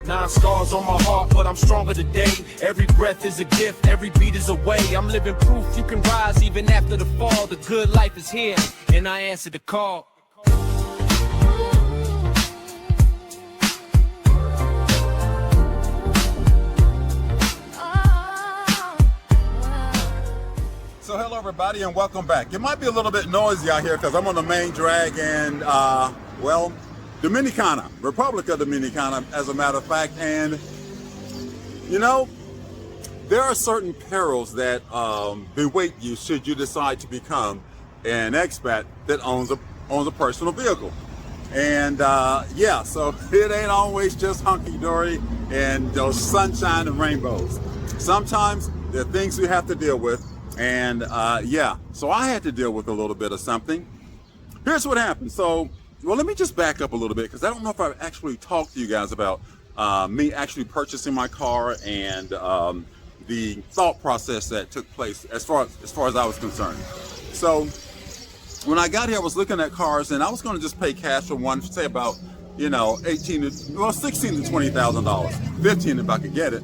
9 scars on my heart, but I'm stronger today. Every breath is a gift, every beat is a way. I'm living proof you can rise even after the fall. The good life is here, and I answer the call. So hello everybody and welcome back. It might be a little bit noisy out here because I'm on the main drag in, Dominicana, Republic of Dominicana, as a matter of fact. And, you know, there are certain perils that bewait you should you decide to become an expat that owns a personal vehicle. And yeah, so it ain't always just hunky-dory and those sunshine and rainbows. Sometimes there are things we have to deal with. And yeah, so I had to deal with a little bit of something. Here's what happened. So, well, let me just back up a little bit because I don't know if I've actually talked to you guys about me actually purchasing my car and the thought process that took place as far as I was concerned. So when I got here, I was looking at cars and I was going to just pay cash for one, say about, you know, $16 to $20,000, 15 if I could get it.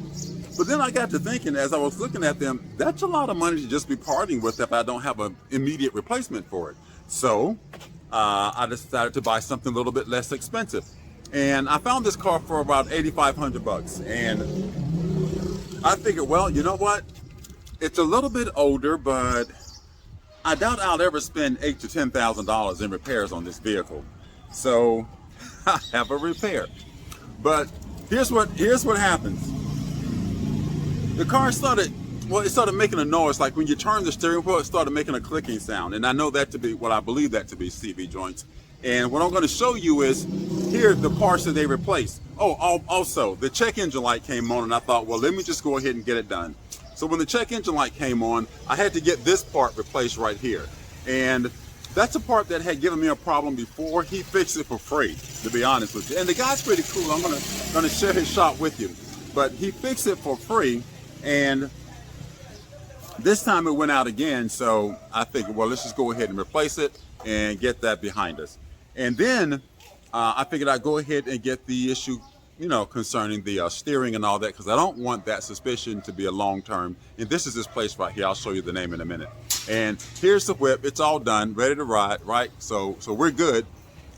But then I got to thinking, as I was looking at them, that's a lot of money to just be parting with if I don't have an immediate replacement for it. So I decided to buy something a little bit less expensive. And I found this car for about $8,500. And I figured, well, you know what? It's a little bit older, but I doubt I'll ever spend $8,000 to $10,000 in repairs on this vehicle. So I have a repair. But here's what happens. The car started making a noise, like when you turn the steering wheel, it started making a clicking sound. And I know that to be, well, I believe that to be CV joints. And what I'm going to show you is, here are the parts that they replaced. Oh, also, the check engine light came on, and I thought, well, let me just go ahead and get it done. So when the check engine light came on, I had to get this part replaced right here. And that's a part that had given me a problem before. He fixed it for free, to be honest with you. And the guy's pretty cool. I'm gonna share his shop with you. But he fixed it for free. And this time it went out again, so I figured, well, let's just go ahead and replace it and get that behind us. And then I figured I'd go ahead and get the issue, you know, concerning the steering and all that, because I don't want that suspicion to be a long-term. And this is this place right here. I'll show you the name in a minute. And here's the whip. It's all done, ready to ride, right? So we're good.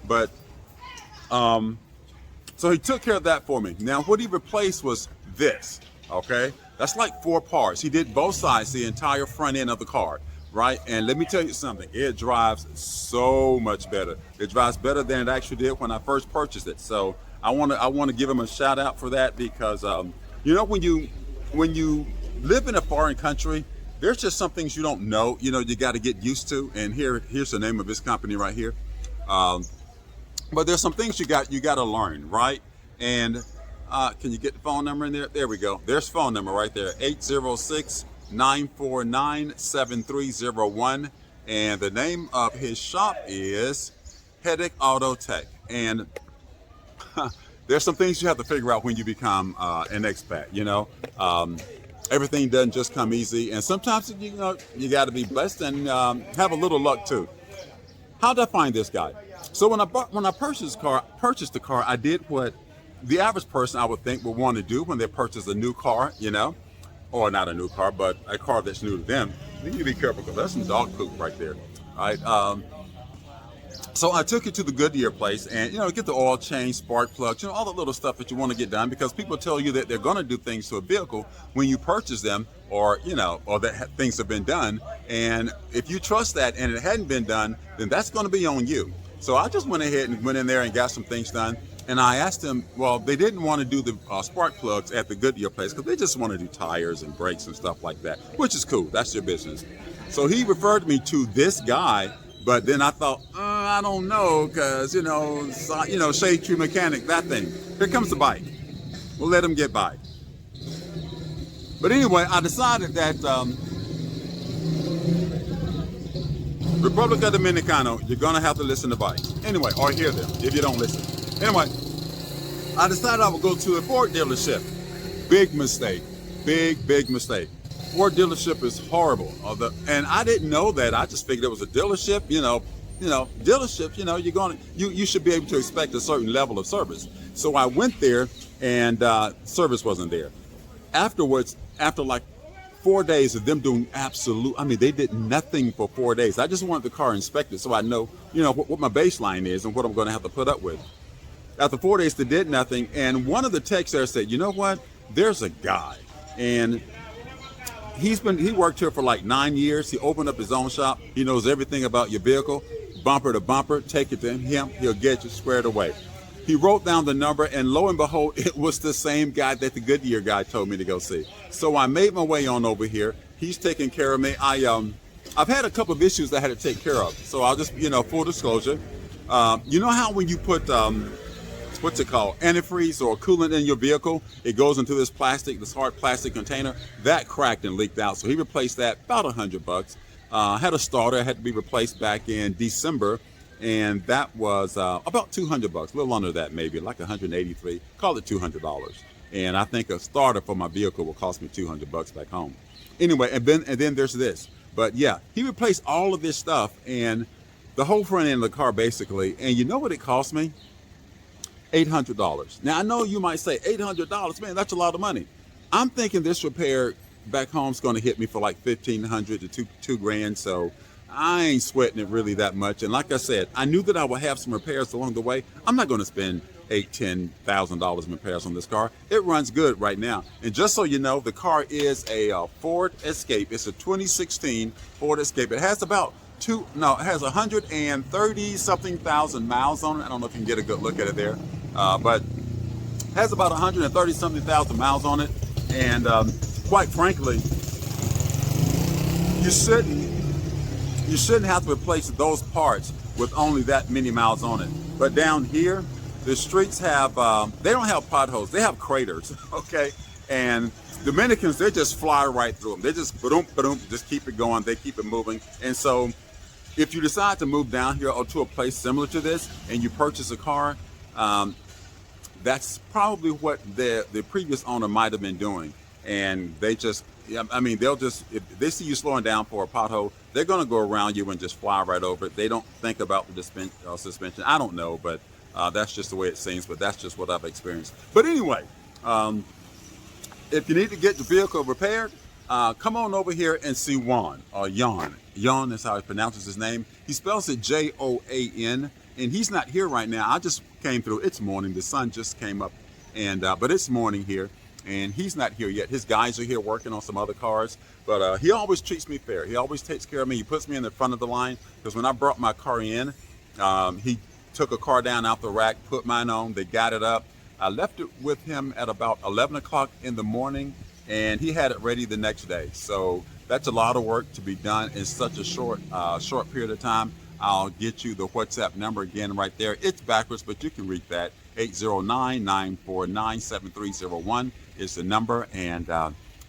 But so he took care of that for me. Now, what he replaced was this, okay? That's like 4 parts. He did both sides, the entire front end of the car, right? And let me tell you something, it drives so much better. It drives better than it actually did when I first purchased it. So I want to give him a shout out for that, because you know, when you live in a foreign country, there's just some things you don't know, you know, you got to get used to. And here's the name of this company right here. But there's some things you got to learn, right? And can you get the phone number in there? There we go. There's phone number right there, 806-949-7301. And the name of his shop is Headache Auto Tech. And there's some things you have to figure out when you become an expat, you know. Everything doesn't just come easy. And sometimes, you know, you got to be blessed and have a little luck too. How did I find this guy? So when I purchased the car, I did what the average person, I would think, would want to do when they purchase a new car, you know, or not a new car, but a car that's new to them. You need to be careful because that's some dog poop right there, right? So I took it to the Goodyear place and, you know, get the oil change, spark plugs, you know, all the little stuff that you want to get done, because people tell you that they're going to do things to a vehicle when you purchase them, or, you know, or that things have been done. And if you trust that and it hadn't been done, then that's going to be on you. So I just went ahead and went in there and got some things done. And I asked them, well, they didn't want to do the spark plugs at the Goodyear place because they just want to do tires and brakes and stuff like that, which is cool. That's their business. So he referred me to this guy, but then I thought, I don't know, because, you know, shade tree mechanic, that thing. Here comes the bike. We'll let him get by. But anyway, I decided that Republic of Dominicana, you're going to have to listen to bikes. Anyway, or hear them if you don't listen. Anyway, I decided I would go to a Ford dealership. Big mistake. Big mistake. Ford dealership is horrible. And I didn't know that. I just figured it was a dealership, you know, dealerships, you should be able to expect a certain level of service. So I went there, and service wasn't there. Afterwards, after like 4 days of them doing they did nothing for 4 days. I just wanted the car inspected so I know, what my baseline is and what I'm going to have to put up with. After 4 days, they did nothing, and one of the techs there said, you know what? There's a guy, and he worked here for like 9 years. He opened up his own shop. He knows everything about your vehicle, bumper to bumper. Take it to him. He'll get you squared away. He wrote down the number, and lo and behold, it was the same guy that the Goodyear guy told me to go see. So I made my way on over here. He's taking care of me. I've had a couple of issues that I had to take care of. So I'll just, full disclosure. You know how when you put, what's it called, antifreeze or coolant in your vehicle, it goes into this hard plastic container? That cracked and leaked out. So he replaced that, about $100. Had a starter, had to be replaced back in December. And that was about $200, a little under that maybe, like $183. Call it $200. And I think a starter for my vehicle will cost me $200 back home. Anyway, and then there's this. But yeah, he replaced all of this stuff and the whole front end of the car basically. And you know what it cost me? $800. Now I know you might say $800, man, that's a lot of money. I'm thinking this repair back home is going to hit me for like $1,500 to two grand. So I ain't sweating it really that much. And like I said, I knew that I would have some repairs along the way. I'm not going to spend $10,000 in repairs on this car. It runs good right now. And just so you know, the car is a Ford Escape. It's a 2016 Ford Escape. It has about it has 130 something thousand miles on it. I don't know if you can get a good look at it there, but it has about 130 something thousand miles on it. And quite frankly, you shouldn't have to replace those parts with only that many miles on it. But down here, the streets have, they don't have potholes, they have craters, okay? And Dominicans, they just fly right through them. They just, ba-doom, just keep it going, they keep it moving. And so if you decide to move down here or to a place similar to this and you purchase a car, that's probably what the previous owner might have been doing. And they just, if they see you slowing down for a pothole, they're going to go around you and just fly right over it. They don't think about the suspension. I don't know, but that's just the way it seems, but that's just what I've experienced. But anyway, if you need to get your vehicle repaired, come on over here and see Juan, or Jan. Jan is how he pronounces his name. He spells it J-O-A-N, and he's not here right now. I just came through. It's morning. The sun just came up, and but it's morning here. And he's not here yet. His guys are here working on some other cars, but he always treats me fair. He always takes care of me. He puts me in the front of the line, because when I brought my car in, he took a car down out the rack, put mine on, they got it up. I left it with him at about 11 o'clock in the morning, and he had it ready the next day. So that's a lot of work to be done in such a short period of time. I'll get you the WhatsApp number again right there. It's backwards, but you can read that. 809-949-7301 is the number. And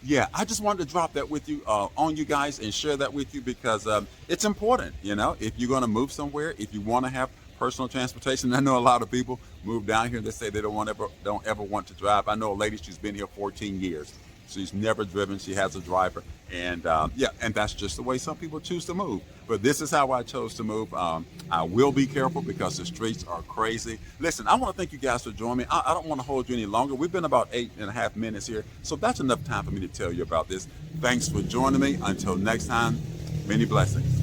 yeah, I just wanted to drop that with you, on you guys, and share that with you, because it's important. If you're going to move somewhere, if you want to have personal transportation. I know a lot of people move down here and they say they don't ever want to drive. I know a lady, she's been here 14 years. She's never driven. She has a driver. And yeah, and that's just the way some people choose to move. But this is how I chose to move. I will be careful because the streets are crazy. Listen, I want to thank you guys for joining me. I don't want to hold you any longer. We've been about 8.5 minutes here. So that's enough time for me to tell you about this. Thanks for joining me. Until next time, many blessings.